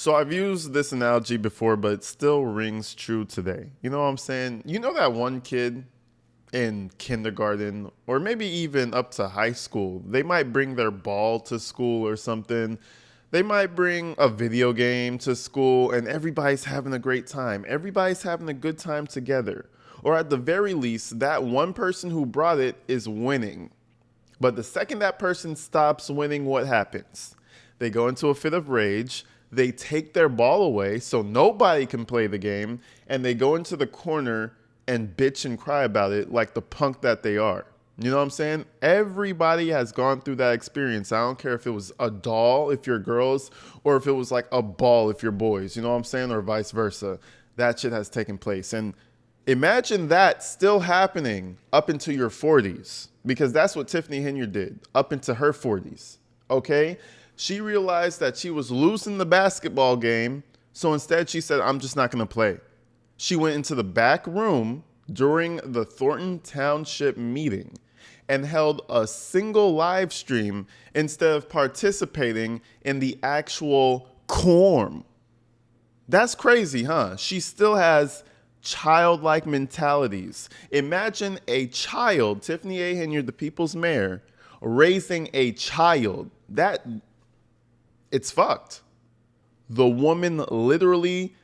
So I've used this analogy before, but it still rings true today. You know what I'm saying? You know that one kid in kindergarten or maybe even up to high school, they might bring their ball to school or something. They might bring a video game to school and everybody's having a great time. Everybody's having a good time together. Or at the very least, that one person who brought it is winning. But the second that person stops winning, what happens? They go into a fit of rage. They take their ball away so nobody can play the game. And they go into the corner and bitch and cry about it like the punk that they are. You know what I'm saying? Everybody has gone through that experience. I don't care if it was a doll if you're girls or if it was like a ball if you're boys. You know what I'm saying? Or vice versa. That shit has taken place. And imagine that still happening up into your 40s, because that's what Tiffany Henyard did up into her 40s. Okay? She realized that she was losing the basketball game. So instead she said, I'm just not going to play. She went into the back room during the Thornton Township meeting and held a single live stream instead of participating in the actual quorum. That's crazy, huh? She still has childlike mentalities. Imagine a child, Tiffany A. Henyard, the people's mayor, raising a child. It's fucked. The woman literally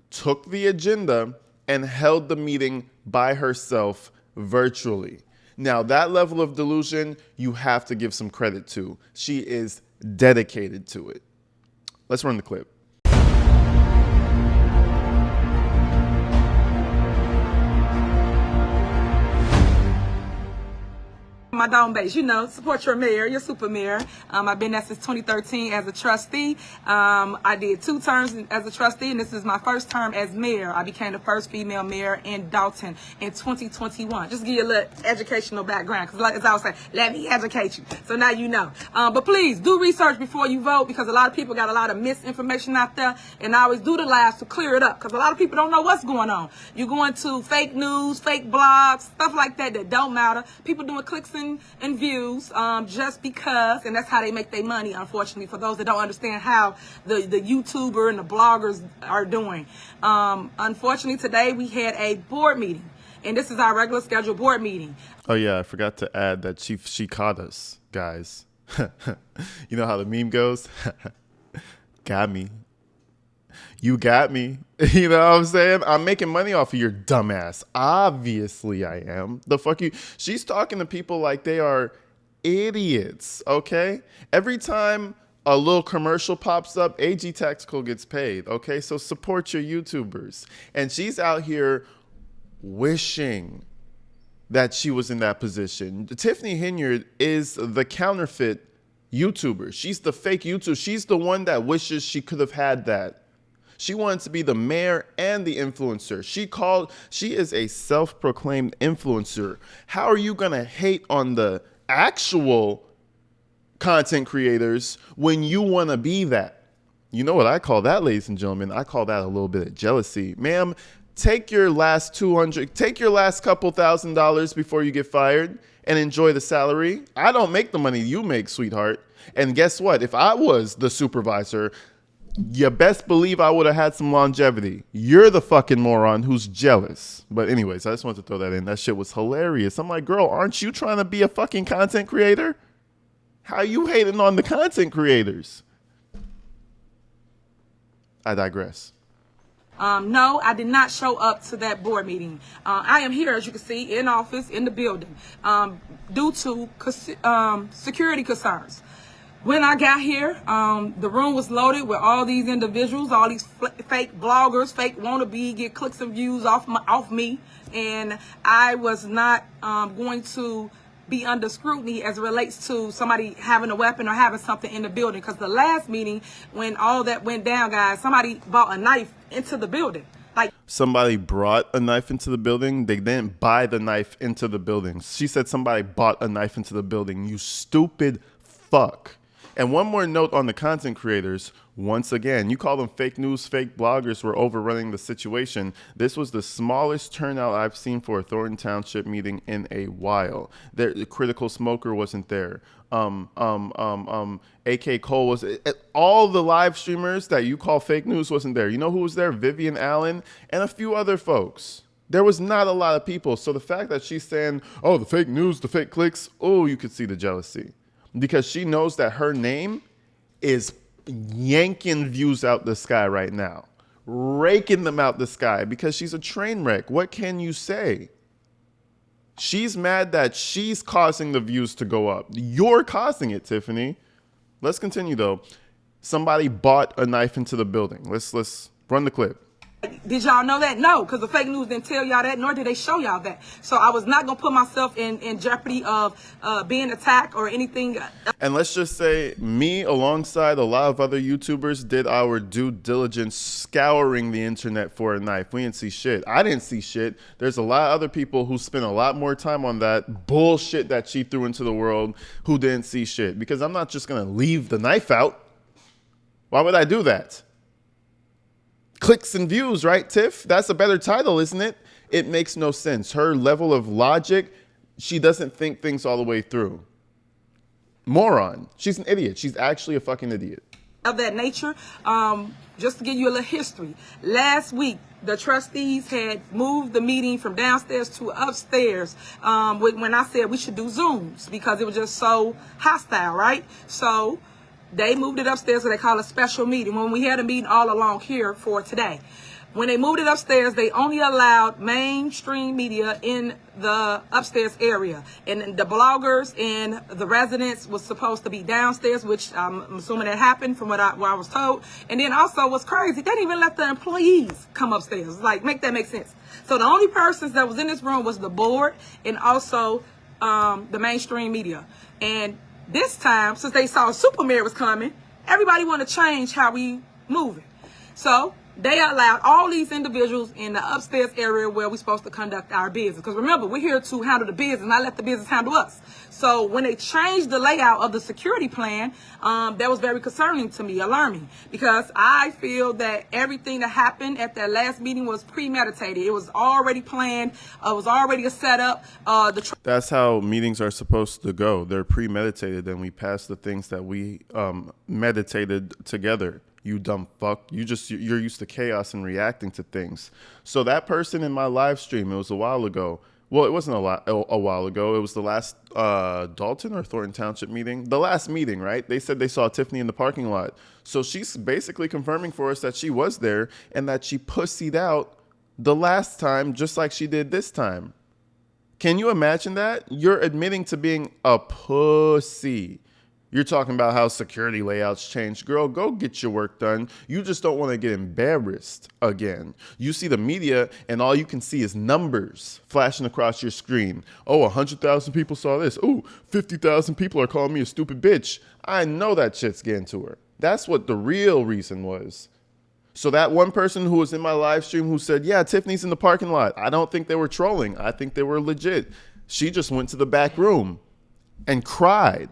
took the agenda and held the meeting by herself virtually. Now, that level of delusion, you have to give some credit to. She is dedicated to it. Let's run the clip. My dome base, support your mayor, your super mayor. I've been there since 2013 as a trustee. I did 2 terms as a trustee, and this is my first term as mayor. I became the first female mayor in Dalton in 2021. Just to give you a little educational background, because as I was saying, let me educate you. So now you know. But please do research before you vote, because a lot of people got a lot of misinformation out there, and I always do the lives to clear it up, because a lot of people don't know what's going on. You're going to fake news, fake blogs, stuff like that don't matter. People doing clicks and views just because, and that's how they make their money, unfortunately, for those that don't understand how the YouTuber and the bloggers are doing. Unfortunately, today we had a board meeting, and this is our regular scheduled board meeting. Oh yeah, I forgot to add that she caught us, guys. You know how the meme goes? Got me. You got me. You know what I'm saying? I'm making money off of your dumbass. Obviously I am. The fuck you? She's talking to people like they are idiots, okay? Every time a little commercial pops up, AG Tactical gets paid, okay? So support your YouTubers. And she's out here wishing that she was in that position. Tiffany Henyard is the counterfeit YouTuber. She's the fake YouTuber. She's the one that wishes she could have had that. She wanted to be the mayor and the influencer. She is a self-proclaimed influencer. How are you going to hate on the actual content creators when you want to be that? You know what I call that, ladies and gentlemen? I call that a little bit of jealousy. Ma'am, take your last couple $1,000s before you get fired and enjoy the salary. I don't make the money you make, sweetheart. And guess what? If I was the supervisor, you best believe I would have had some longevity. You're the fucking moron who's jealous. But anyways, I just wanted to throw that in. That shit was hilarious. I'm like, girl, aren't you trying to be a fucking content creator? How you hating on the content creators? I digress. No, I did not show up to that board meeting. I am here, as you can see, in office, in the building, due to security concerns. When I got here, the room was loaded with all these individuals, all these fake bloggers, fake wannabe, get clicks and views off me. And I was not going to be under scrutiny as it relates to somebody having a weapon or having something in the building. Because the last meeting, when all that went down, guys, somebody brought a knife into the building. Somebody brought a knife into the building. They didn't buy the knife into the building. She said somebody bought a knife into the building. You stupid fuck. And one more note on the content creators. Once again, you call them fake news, fake bloggers were overrunning the situation. This was the smallest turnout I've seen for a Thornton Township meeting in a while. The critical smoker wasn't there. AK Cole was, all the live streamers that you call fake news wasn't there. You know who was there? Vivian Allen and a few other folks. There was not a lot of people. So the fact that she's saying, oh, the fake news, the fake clicks, oh, you could see the jealousy. Because she knows that her name is yanking views out the sky right now. Raking them out the sky because she's a train wreck. What can you say? She's mad that she's causing the views to go up. You're causing it, Tiffany. Let's continue, though. Somebody bought a knife into the building. Let's run the clip. Did y'all know that? No, because the fake news didn't tell y'all that, nor did they show y'all that. So I was not going to put myself in jeopardy of being attacked or anything. And let's just say me, alongside a lot of other YouTubers, did our due diligence scouring the internet for a knife. We didn't see shit. I didn't see shit. There's a lot of other people who spent a lot more time on that bullshit that she threw into the world who didn't see shit. Because I'm not just going to leave the knife out. Why would I do that? Clicks and views, right, Tiff? That's a better title, isn't it? It makes no sense. Her level of logic, she doesn't think things all the way through. Moron. She's an idiot. She's actually a fucking idiot. Of that nature, just to give you a little history. Last week, the trustees had moved the meeting from downstairs to upstairs when I said we should do Zooms because it was just so hostile, right? So they moved it upstairs, so they call a special meeting. When we had a meeting all along here for today. When they moved it upstairs, they only allowed mainstream media in the upstairs area. And the bloggers and the residents was supposed to be downstairs, which I'm assuming that happened from what I was told. And then also what's crazy, they didn't even let the employees come upstairs. Like, make that make sense. So the only persons that was in this room was the board and also the mainstream media. And this time, since they saw Super Mayor was coming, everybody want to change how we moving. So they allowed all these individuals in the upstairs area where we're supposed to conduct our business. Because remember, we're here to handle the business, not let the business handle us. So when they changed the layout of the security plan, that was very concerning to me, alarming. Because I feel that everything that happened at that last meeting was premeditated. It was already planned. It was already a setup. That's how meetings are supposed to go. They're premeditated, and we pass the things that we meditated together. You dumb fuck. You're used to chaos and reacting to things. So that person in my live stream, it was a while ago. Well, it wasn't a while ago. It was the last Dalton or Thornton Township meeting. The last meeting, right? They said they saw Tiffany in the parking lot. So she's basically confirming for us that she was there and that she pussied out the last time just like she did this time. Can you imagine that? You're admitting to being a pussy. You're talking about how security layouts change. Girl, go get your work done. You just don't want to get embarrassed again. You see the media and all you can see is numbers flashing across your screen. Oh, 100,000 people saw this. Oh, 50,000 people are calling me a stupid bitch. I know that shit's getting to her. That's what the real reason was. So that one person who was in my live stream who said, yeah, Tiffany's in the parking lot. I don't think they were trolling. I think they were legit. She just went to the back room and cried.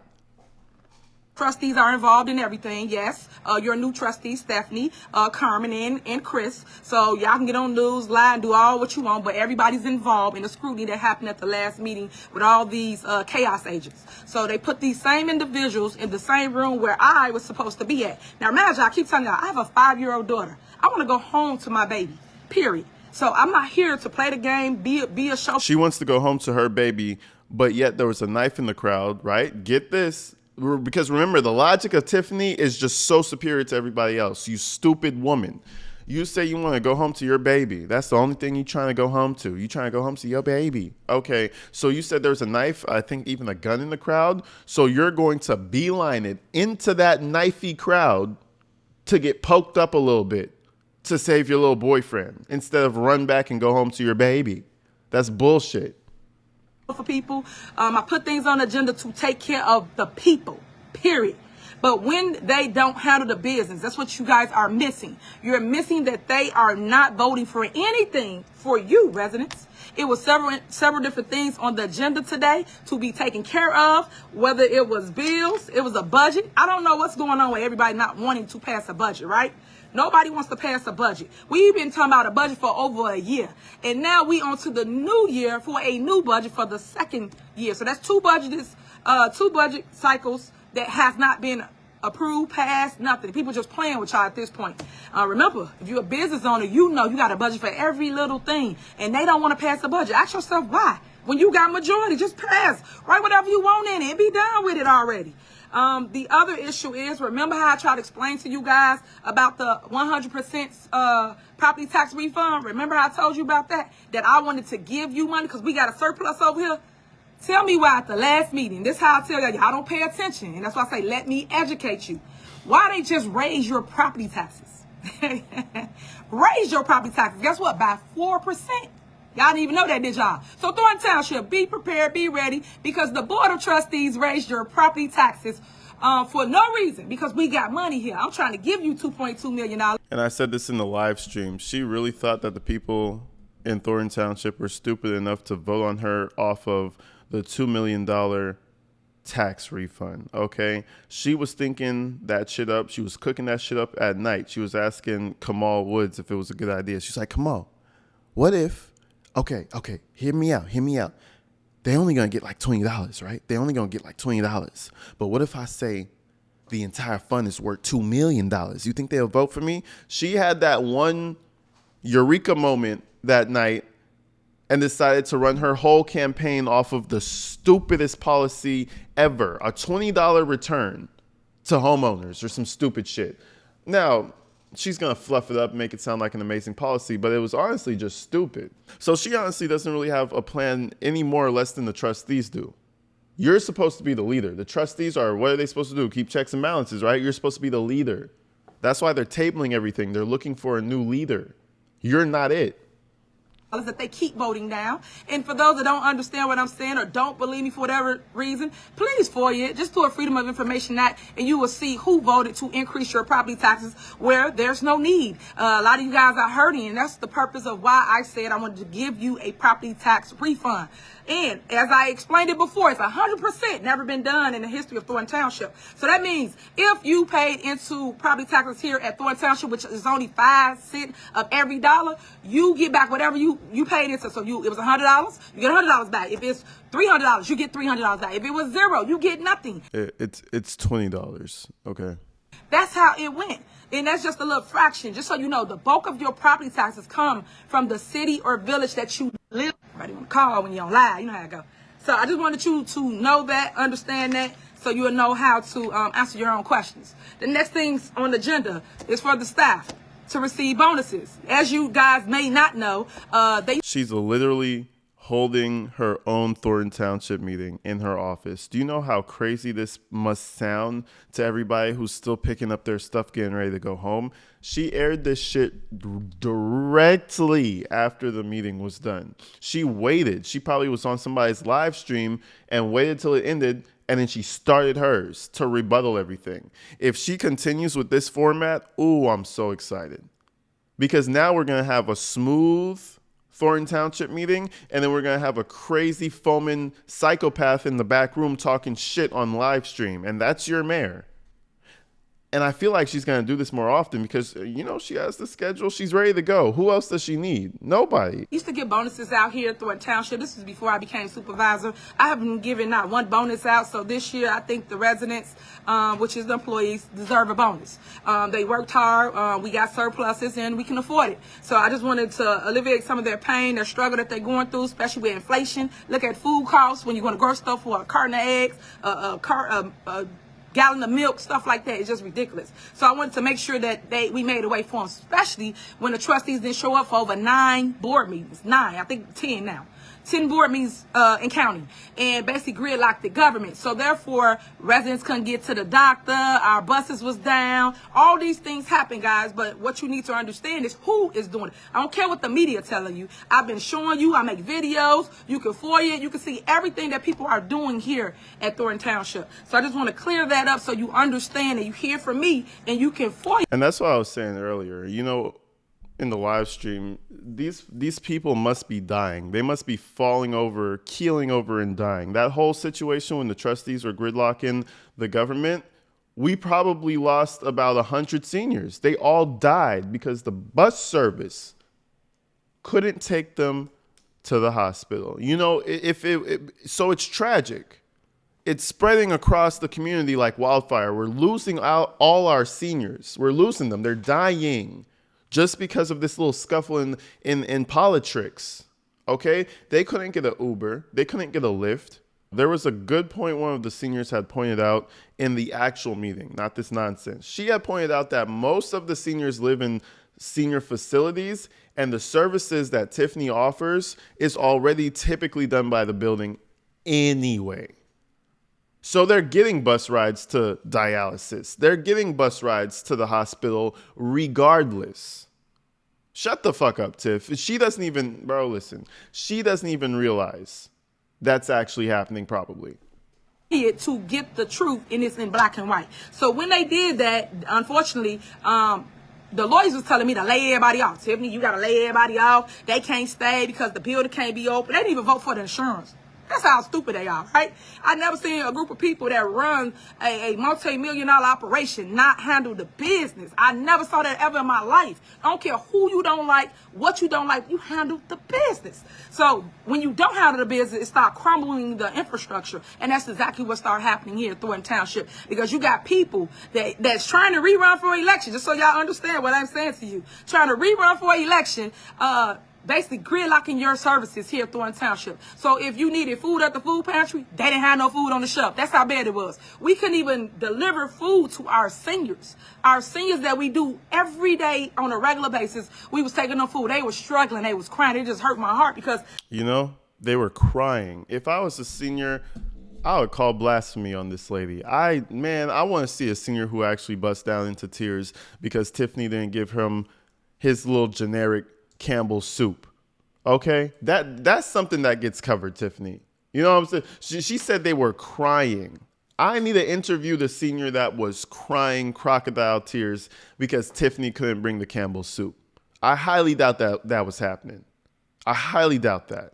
Trustees are involved in everything, yes. Your new trustees, Stephanie, Carmen, and Chris. So y'all can get on news, lie, and do all what you want, but everybody's involved in the scrutiny that happened at the last meeting with all these chaos agents. So they put these same individuals in the same room where I was supposed to be at. Now imagine, I keep telling y'all, I have a 5-year-old daughter. I want to go home to my baby, period. So I'm not here to play the game, be a show. She wants to go home to her baby, but yet there was a knife in the crowd, right? Get this. Because remember, the logic of Tiffany is just so superior to everybody else. You stupid woman. You say you want to go home to your baby. That's the only thing you're trying to go home to. You're trying to go home to your baby. Okay, so you said there's a knife, I think even a gun in the crowd. So you're going to beeline it into that knifey crowd to get poked up a little bit to save your little boyfriend instead of run back and go home to your baby. That's bullshit. For people, I put things on the agenda to take care of the people, period. But when they don't handle the business, that's what you guys are missing. You're missing that they are not voting for anything for you, residents. It was several different things on the agenda today to be taken care of, whether it was bills, it was a budget. I don't know what's going on with everybody not wanting to pass a budget, right? Nobody wants to pass a budget. We've been talking about a budget for over a year. And now we on to the new year for a new budget for the second year. So that's two budget cycles that has not been approved, passed, nothing. People just playing with y'all at this point. Remember, if you're a business owner, you know you got a budget for every little thing. And they don't want to pass the budget. Ask yourself why. When you got majority, just pass. Write whatever you want in it and be done with it already. The other issue is, remember how I tried to explain to you guys about the 100% property tax refund? Remember how I told you about that? That I wanted to give you money because we got a surplus over here? Tell me why at the last meeting. This is how I tell y'all don't pay attention. And that's why I say, let me educate you. Why they just raise your property taxes? Raise your property taxes. Guess what? By 4%. Y'all didn't even know that, did y'all? So Thornton Township, be prepared, be ready, because the Board of Trustees raised your property taxes for no reason, because we got money here. I'm trying to give you $2.2 million. And I said this in the live stream. She really thought that the people in Thornton Township were stupid enough to vote on her off of the $2 million tax refund, okay? She was thinking that shit up. She was cooking that shit up at night. She was asking Kamal Woods if it was a good idea. She's like, Kamal, what if... Okay, hear me out. They only gonna get like $20, right? They only gonna get like $20. But what if I say the entire fund is worth $2 million? You think they'll vote for me? She had that one eureka moment that night and decided to run her whole campaign off of the stupidest policy ever, a $20 return to homeowners or some stupid shit. Now, she's going to fluff it up and make it sound like an amazing policy, but it was honestly just stupid. So she honestly doesn't really have a plan any more or less than the trustees do. You're supposed to be the leader. The trustees are, what are they supposed to do? Keep checks and balances, right? You're supposed to be the leader. That's why they're tabling everything. They're looking for a new leader. You're not it. That they keep voting down. And for those that don't understand what I'm saying or don't believe me for whatever reason, please FOIA it. Just do a Freedom of Information Act and you will see who voted to increase your property taxes where there's no need. A lot of you guys are hurting, and that's the purpose of why I said I wanted to give you a property tax refund. And as I explained it before, it's 100% never been done in the history of Thornton Township. So that means if you paid into property taxes here at Thornton Township, which is only 5 cents of every dollar, you get back whatever you paid into. So it was $100, you get $100 back. If it's $300, you get $300 back. If it was $0, you get nothing. It's $20, okay? That's how it went. And that's just a little fraction. Just so you know, the bulk of your property taxes come from the city or village that you live. Everybody want to call when you're on live. You know how it go. So I just wanted you to know that, understand that, so you'll know how to answer your own questions. The next thing on the agenda is for the staff to receive bonuses. As you guys may not know, she's literally holding her own Thornton Township meeting in her office. Do you know how crazy this must sound to everybody who's still picking up their stuff, getting ready to go home? She aired this shit directly after the meeting was done. She waited. She probably was on somebody's live stream and waited till it ended, and then she started hers to rebuttal everything. If she continues with this format, ooh, I'm so excited. Because now we're going to have a smooth Thornton Township meeting, and then we're going to have a crazy foaming psychopath in the back room talking shit on live stream, and that's your mayor. And I feel like she's going to do this more often because, you know, she has the schedule. She's ready to go. Who else does she need? Nobody. Used to give bonuses out here at Thornton Township. This was before I became supervisor. I haven't given not one bonus out. So this year, I think the residents, which is the employees, deserve a bonus. They worked hard. We got surpluses and we can afford it. So I just wanted to alleviate some of their pain, their struggle that they're going through, especially with inflation. Look at food costs when you're going to grocery store for a carton of eggs, a gallon of milk, stuff like that. It's just ridiculous. So I wanted to make sure that we made a way for them, especially when the trustees didn't show up for over 9 board meetings. 9, I think 10 now. 10 board meetings in county, and basically gridlocked the government. So therefore, residents couldn't get to the doctor, our buses was down. All these things happen, guys, but what you need to understand is who is doing it. I don't care what the media telling you. I've been showing you, I make videos, you can FOIA it, you can see everything that people are doing here at Thornton Township. So I just want to clear that up so you understand and you hear from me and you can FOIA. And that's what I was saying earlier. You know, in the live stream, these people must be dying. They must be falling over, keeling over, and dying. That whole situation when the trustees were gridlocking the government, we probably lost about 100 seniors. They all died because the bus service couldn't take them to the hospital. You know, so it's tragic. It's spreading across the community like wildfire. We're losing out all our seniors. We're losing them. They're dying just because of this little scuffle in politics. Okay? They couldn't get an Uber. They couldn't get a Lyft. There was a good point one of the seniors had pointed out in the actual meeting, not this nonsense. She had pointed out that most of the seniors live in senior facilities, and the services that Tiffany offers is already typically done by the building anyway. So they're getting bus rides to dialysis. They're getting bus rides to the hospital regardless. Shut the fuck up, Tiff. She doesn't even, bro, listen. She doesn't even realize that's actually happening probably. To get the truth, and it's in black and white. So when they did that, unfortunately, the lawyers was telling me to lay everybody off. Tiffany, you got to lay everybody off. They can't stay because the building can't be open. They didn't even vote for the insurance. That's how stupid they are, right? I never seen a group of people that run a multi-million-dollar operation not handle the business. I never saw that ever in my life. I don't care who you don't like, what you don't like, you handle the business. So when you don't handle the business, it starts crumbling the infrastructure. And that's exactly what started happening here at Thornton Township. Because you got people that's trying to rerun for election, just so y'all understand what I'm saying to you. Trying to rerun for election, basically gridlocking your services here at Thornton Township. So if you needed food at the food pantry, they didn't have no food on the shelf. That's how bad it was. We couldn't even deliver food to our seniors. Our seniors that we do every day on a regular basis, we was taking them food. They were struggling. They was crying. It just hurt my heart because... You know, they were crying. If I was a senior, I would call blasphemy on this lady. I want to see a senior who actually busts down into tears because Tiffany didn't give him his little generic Campbell's soup. Okay? That's something that gets covered, Tiffany. You know what I'm saying? She said they were crying. I need to interview the senior that was crying crocodile tears because Tiffany couldn't bring the Campbell's soup. I highly doubt that was happening. I highly doubt that.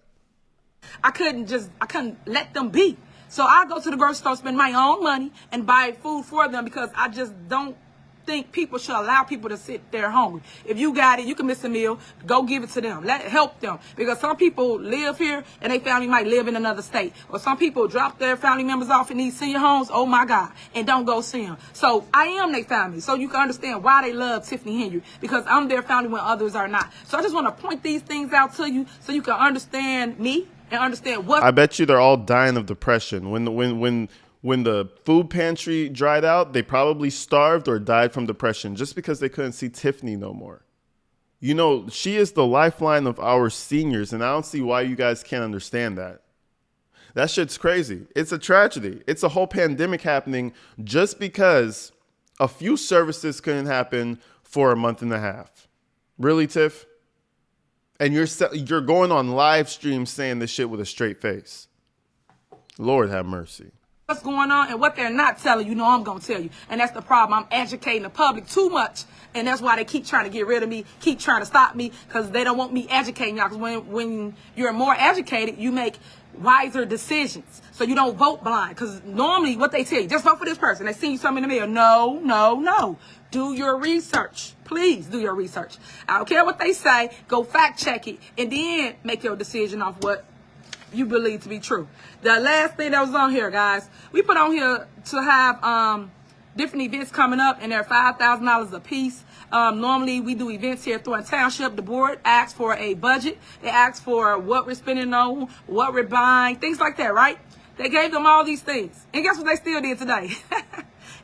I couldn't let them be. So I go to the grocery store, spend my own money, and buy food for them because I just don't think people should allow people to sit there hungry. If you got it, you can miss a meal, go give it to them. Help them. Because some people live here and their family might live in another state. Or some people drop their family members off in these senior homes, oh my God, and don't go see them. So I am their family. So you can understand why they love Tiffany Henyard. Because I'm their family when others are not. So I just want to point these things out to you so you can understand me and understand what... I bet you they're all dying of depression. When the food pantry dried out, they probably starved or died from depression just because they couldn't see Tiffany no more. You know, she is the lifeline of our seniors, and I don't see why you guys can't understand that. That shit's crazy. It's a tragedy. It's a whole pandemic happening just because a few services couldn't happen for a month and a half. Really, Tiff? And you're going on live stream saying this shit with a straight face. Lord have mercy. What's going on and what they're not telling you, I'm going to tell you. And that's the problem. I'm educating the public too much. And that's why they keep trying to get rid of me, keep trying to stop me, because they don't want me educating y'all. Because when you're more educated, you make wiser decisions. So you don't vote blind. Because normally what they tell you, just vote for this person. They send you something in the mail. No. Do your research. Please do your research. I don't care what they say. Go fact check it. And then make your decision off what you believe to be true. The last thing that was on here, guys, we put on here to have different events coming up, and they're $5,000 a piece. Normally, we do events here at Thornton Township. The board asks for a budget. They ask for what we're spending on, what we're buying, things like that, right? They gave them all these things. And guess what they still did today?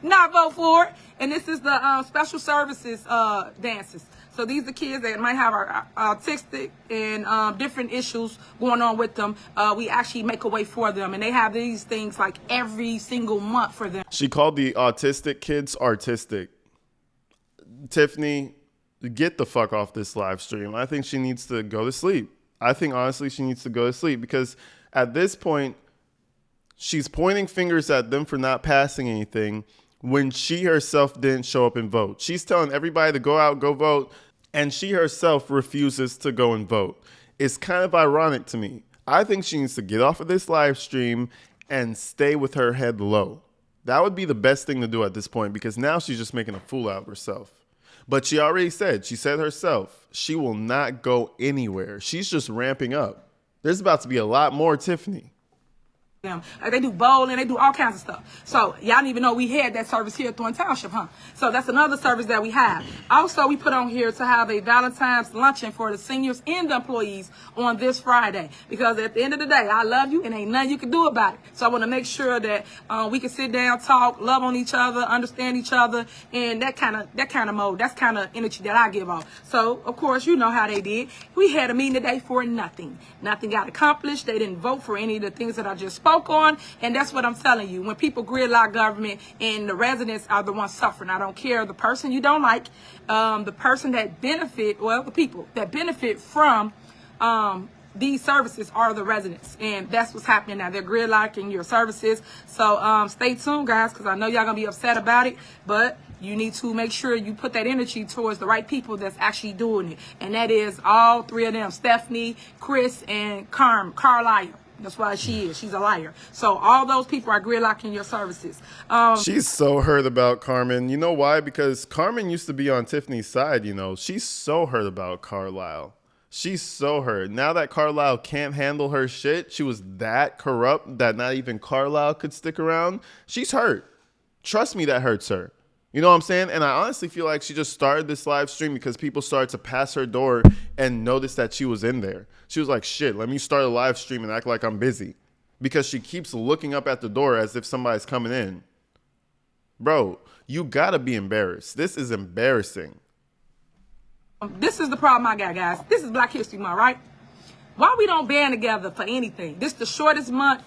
Not vote for it. And this is the special services dances. So these are the kids that might have autistic and different issues going on with them. We actually make a way for them. And they have these things like every single month for them. She called the autistic kids artistic. Tiffany, get the fuck off this live stream. I think she needs to go to sleep. I think, honestly, she needs to go to sleep because at this point, she's pointing fingers at them for not passing anything when she herself didn't show up and vote. She's telling everybody to go out, go vote. and she herself refuses to go and vote. It's kind of ironic to me. I think she needs to get off of this live stream and stay with her head low. That would be the best thing to do at this point, because now she's just making a fool out of herself. But she already said, herself, she will not go anywhere. She's just ramping up. There's about to be a lot more Tiffany. Like they do bowling, they do all kinds of stuff. So y'all didn't even know we had that service here at Thornton Township, huh? So that's another service that we have. Also, we put on here to have a Valentine's luncheon for the seniors and the employees on this Friday. Because at the end of the day, I love you and ain't nothing you can do about it. So I want to make sure that we can sit down, talk, love on each other, understand each other, and that kind of mode. That's kind of energy that I give off. So of course, you know how they did. We had a meeting today for nothing. Nothing got accomplished. They didn't vote for any of the things that I just spoke on, and that's what I'm telling you. When people gridlock government and the residents are the ones suffering, I don't care the person you don't like, the person that benefit, well, the people that benefit from these services are the residents, and that's what's happening now. They're gridlocking your services. So stay tuned, guys, because I know y'all gonna be upset about it, but you need to make sure you put that energy towards the right people that's actually doing it, and that is all three of them: Stephanie, Chris, and Carlisle. That's why she is. She's a liar. So all those people are gridlocking your services. She's so hurt about Carmen. You know why? Because Carmen used to be on Tiffany's side, you know. She's so hurt about Carlisle. She's so hurt. Now that Carlisle can't handle her shit, she was that corrupt that not even Carlisle could stick around. She's hurt. Trust me, that hurts her. You know what I'm saying? And I honestly feel like she just started this live stream because people started to pass her door and notice that she was in there. She was like, shit, let me start a live stream and act like I'm busy. Because she keeps looking up at the door as if somebody's coming in. Bro, you gotta be embarrassed. This is embarrassing. This is the problem I got, guys. This is Black History Month, right? Why we don't band together for anything? This is the shortest month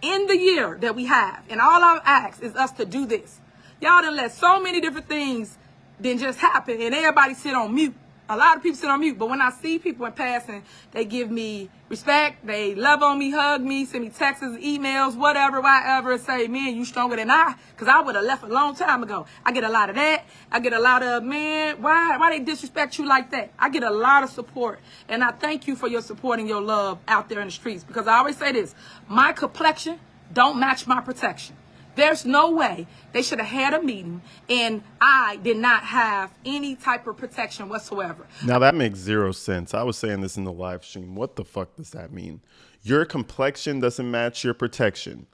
in the year that we have. And all I've asked is us to do this. Y'all done let so many different things then just happen, and everybody sit on mute. A lot of people sit on mute, but when I see people in passing, they give me respect, they love on me, hug me, send me texts, emails, whatever, say, man, you stronger than I, because I would have left a long time ago. I get a lot of that. I get a lot of, man, why they disrespect you like that? I get a lot of support, and I thank you for your support and your love out there in the streets, because I always say this: my complexion don't match my protection. There's no way they should have had a meeting and I did not have any type of protection whatsoever. Now that makes zero sense. I was saying this in the live stream. What the fuck does that mean? Your complexion doesn't match your protection.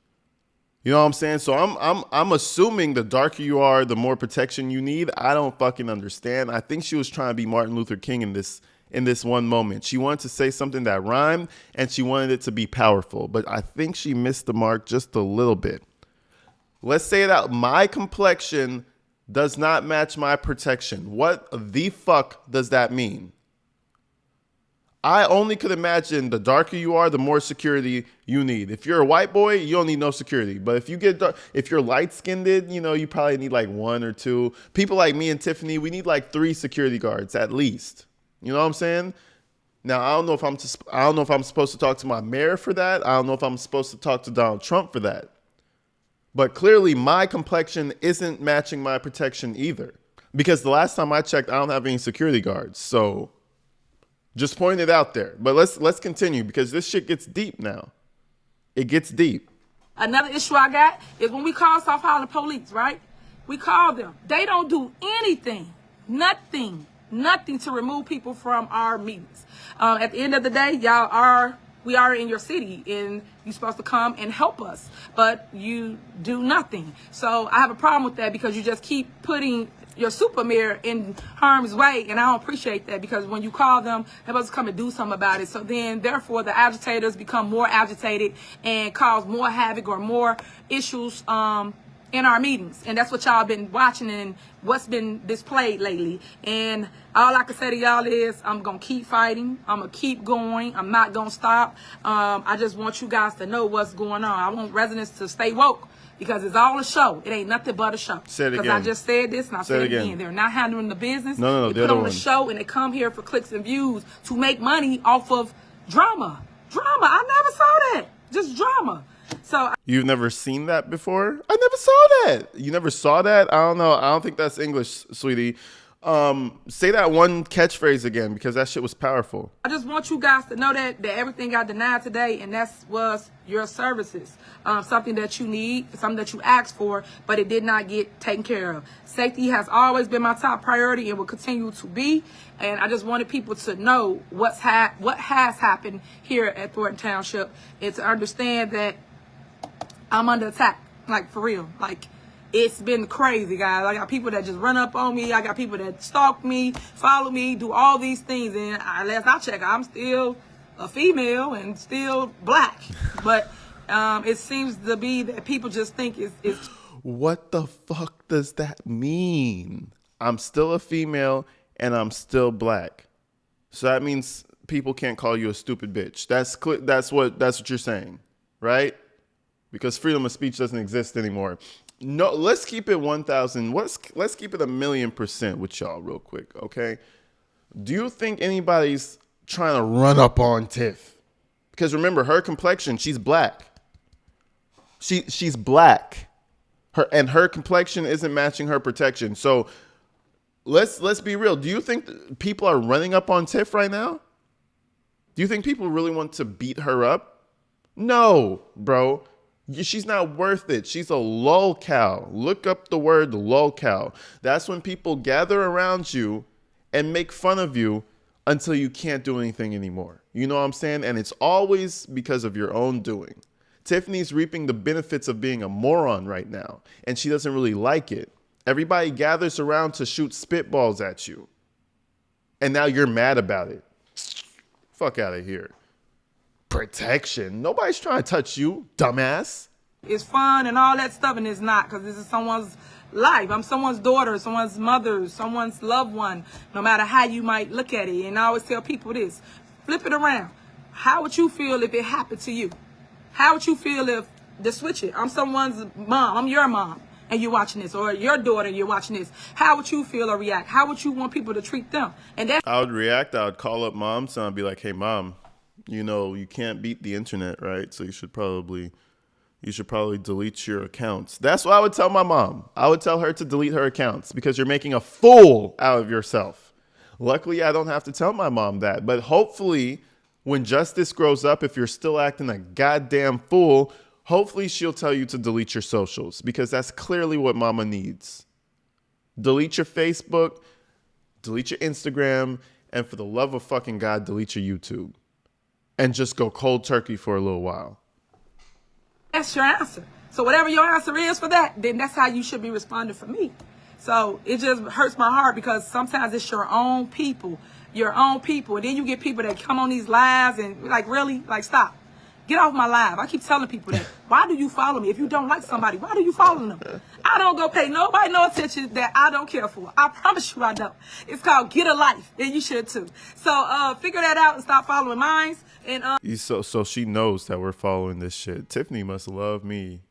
You know what I'm saying? So I'm assuming the darker you are, the more protection you need. I don't fucking understand. I think she was trying to be Martin Luther King in this one moment. She wanted to say something that rhymed and she wanted it to be powerful, but I think she missed the mark just a little bit. Let's say that my complexion does not match my protection. What the fuck does that mean? I only could imagine the darker you are, the more security you need. If you're a white boy, you don't need no security. But if you get dark, if you're light-skinned, you know, you probably need like 1 or 2. People like me and Tiffany, we need like 3 security guards at least. You know what I'm saying? Now, I don't know if I'm supposed to talk to my mayor for that. I don't know if I'm supposed to talk to Donald Trump for that. But clearly, my complexion isn't matching my protection either. Because the last time I checked, I don't have any security guards. So just pointing it out there. But let's continue, because this shit gets deep now. It gets deep. Another issue I got is when we call South Holland police, right? We call them. They don't do anything. Nothing to remove people from our meetings. At the end of the day, we are in your city and you're supposed to come and help us, but you do nothing. So I have a problem with that, because you just keep putting your super mayor in harm's way, and I don't appreciate that, because when you call them, they're supposed to come and do something about it. So then, therefore, the agitators become more agitated and cause more havoc or more issues in our meetings. And that's what y'all been watching and what's been displayed lately. And all I can say to y'all is I'm going to keep fighting. I'm going to keep going. I'm not going to stop. I just want you guys to know what's going on. I want residents to stay woke, because it's all a show. It ain't nothing but a show. Say it again. Because I just said this and I'll say it again. They're not handling the business. No, they put on a show and they come here for clicks and views to make money off of drama. I never saw that. Just drama. So you've never seen that before? I never saw that. You never saw that? I don't know. I don't think that's English, sweetie. Say that one catchphrase again because that shit was powerful. I just want you guys to know that everything got denied today, and that was your services. Something that you need, something that you asked for, but it did not get taken care of. Safety has always been my top priority and will continue to be. And I just wanted people to know what has happened here at Thornton Township, and to understand that I'm under attack, like for real. Like, it's been crazy, guys. I got people that just run up on me. I got people that stalk me, follow me, do all these things. And last I check, I'm still a female and still black. But it seems to be that people just think it's... What the fuck does that mean? I'm still a female and I'm still black. So that means people can't call you a stupid bitch. That's what you're saying, right? Because freedom of speech doesn't exist anymore. No, let's keep it 1,000. Let's keep it 1,000,000% with y'all real quick, okay? Do you think anybody's trying to run up on Tiff? Because remember, her complexion, she's black. She's black. Her complexion isn't matching her protection. So let's be real. Do you think people are running up on Tiff right now? Do you think people really want to beat her up? No, bro. She's not worth it. She's a lolcow. Look up the word lolcow. That's when people gather around you and make fun of you until you can't do anything anymore. You know what I'm saying? And it's always because of your own doing. Tiffany's reaping the benefits of being a moron right now, and she doesn't really like it. Everybody gathers around to shoot spitballs at you, and now you're mad about it. Fuck out of here. Protection? Nobody's trying to touch you, dumbass. It's fun and all that stuff, and it's not, because this is someone's life. I'm someone's daughter, someone's mother, someone's loved one, no matter how you might look at it. And I always tell people this, flip it around. How would you feel if it happened to you? How would you feel if, to switch it, I'm someone's mom, I'm your mom, and you're watching this, or your daughter, you're watching this. How would you feel or react? How would you want people to treat them? And that's... I would react. I would call up mom, so I'd be like, hey, mom, you know, you can't beat the internet, right? So you should probably delete your accounts. That's what I would tell my mom. I would tell her to delete her accounts because you're making a fool out of yourself. Luckily, I don't have to tell my mom that. But hopefully, when justice grows up, if you're still acting a goddamn fool, hopefully she'll tell you to delete your socials because that's clearly what mama needs. Delete your Facebook, delete your Instagram, and for the love of fucking God, delete your YouTube. And just go cold turkey for a little while. That's your answer. So whatever your answer is for that, then that's how you should be responding for me. So it just hurts my heart because sometimes it's your own people. And then you get people that come on these lives and like, really? Like, stop. Get off my live. I keep telling people that. Why do you follow me? If you don't like somebody, why do you follow them? I don't go pay nobody no attention that I don't care for. I promise you I don't. It's called Get a Life, and you should too. So figure that out and stop following mine. And So she knows that we're following this shit. Tiffany must love me.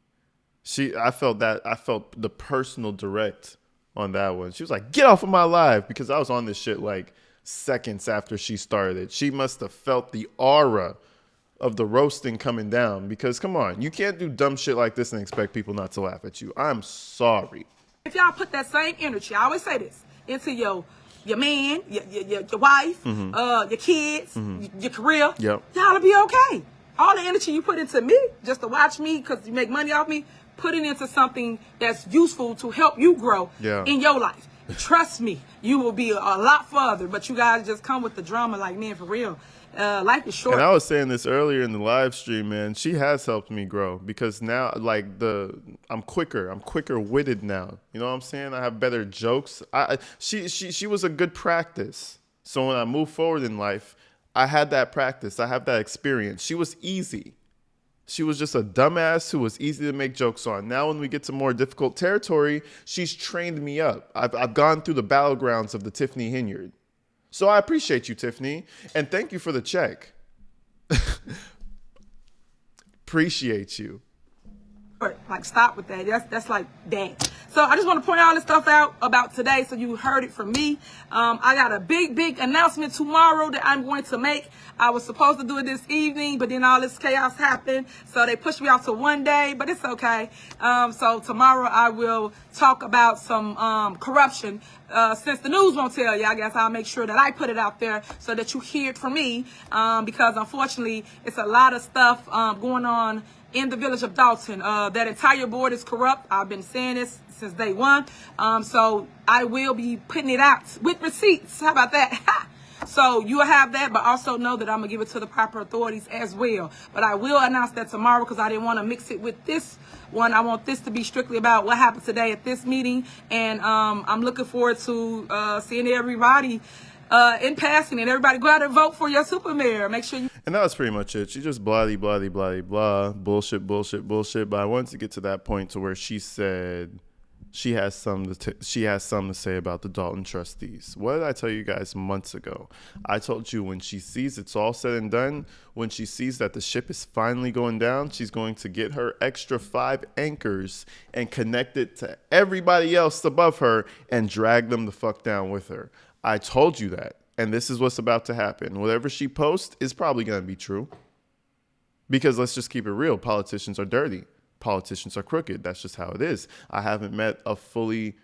I felt the personal direct on that one. She was like, get off of my live, because I was on this shit like seconds after she started. She must have felt the aura of the roasting coming down, because come on, you can't do dumb shit like this and expect people not to laugh at you. I'm sorry. If y'all put that same energy, I always say this, into your man, your wife, your kids, your career, y'all will be okay. All the energy you put into me, just to watch me because you make money off me, put it into something that's useful to help you grow in your life. Trust me, you will be a lot further, but you guys just come with the drama like, man, for real. Life is short. And I was saying this earlier in the live stream, man. She has helped me grow because now, like, I'm quicker witted now. You know what I'm saying? I have better jokes. She was a good practice. So when I move forward in life, I had that practice. I have that experience. She was easy. She was just a dumbass who was easy to make jokes on. Now when we get to more difficult territory, she's trained me up. I've gone through the battlegrounds of the Tiffany Henyard. So I appreciate you, Tiffany, and thank you for the check. Appreciate you. Like, stop with that. That's like that. So I just want to point all this stuff out about today so you heard it from me. I got a big announcement tomorrow that I'm going to make. I was supposed to do it this evening, but then all this chaos happened. So they pushed me out to one day, but it's okay. So tomorrow I will talk about some corruption. Since the news won't tell you, I guess I'll make sure that I put it out there so that you hear it from me. Because unfortunately, it's a lot of stuff going on in the village of Dalton. That entire board is corrupt. I've been saying this since day one. So I will be putting it out with receipts. How about that? So you'll have that, but also know that I'm going to give it to the proper authorities as well. But I will announce that tomorrow because I didn't want to mix it with this one. I want this to be strictly about what happened today at this meeting. And I'm looking forward to seeing everybody in passing, and everybody go out and vote for your super mayor. Make sure you. And that was pretty much it. She just blah, bullshit. But I wanted to get to that point to where she said she has something to say about the Dalton trustees. What did I tell you guys months ago? I told you when she sees it's all said and done, when she sees that the ship is finally going down, she's going to get her extra 5 anchors and connect it to everybody else above her and drag them the fuck down with her. I told you that. And this is what's about to happen. Whatever she posts is probably going to be true. Because let's just keep it real. Politicians are dirty. Politicians are crooked. That's just how it is. I haven't met a fully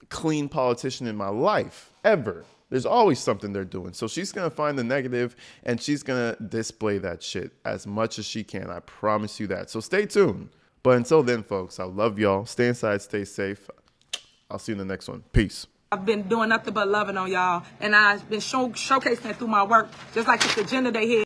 clean politician in my life, ever. There's always something they're doing. So she's going to find the negative and she's going to display that shit as much as she can. I promise you that. So stay tuned. But until then, folks, I love y'all. Stay inside, stay safe. I'll see you in the next one. Peace. I've been doing nothing but loving on y'all. And I've been showcasing it through my work, just like this agenda they had.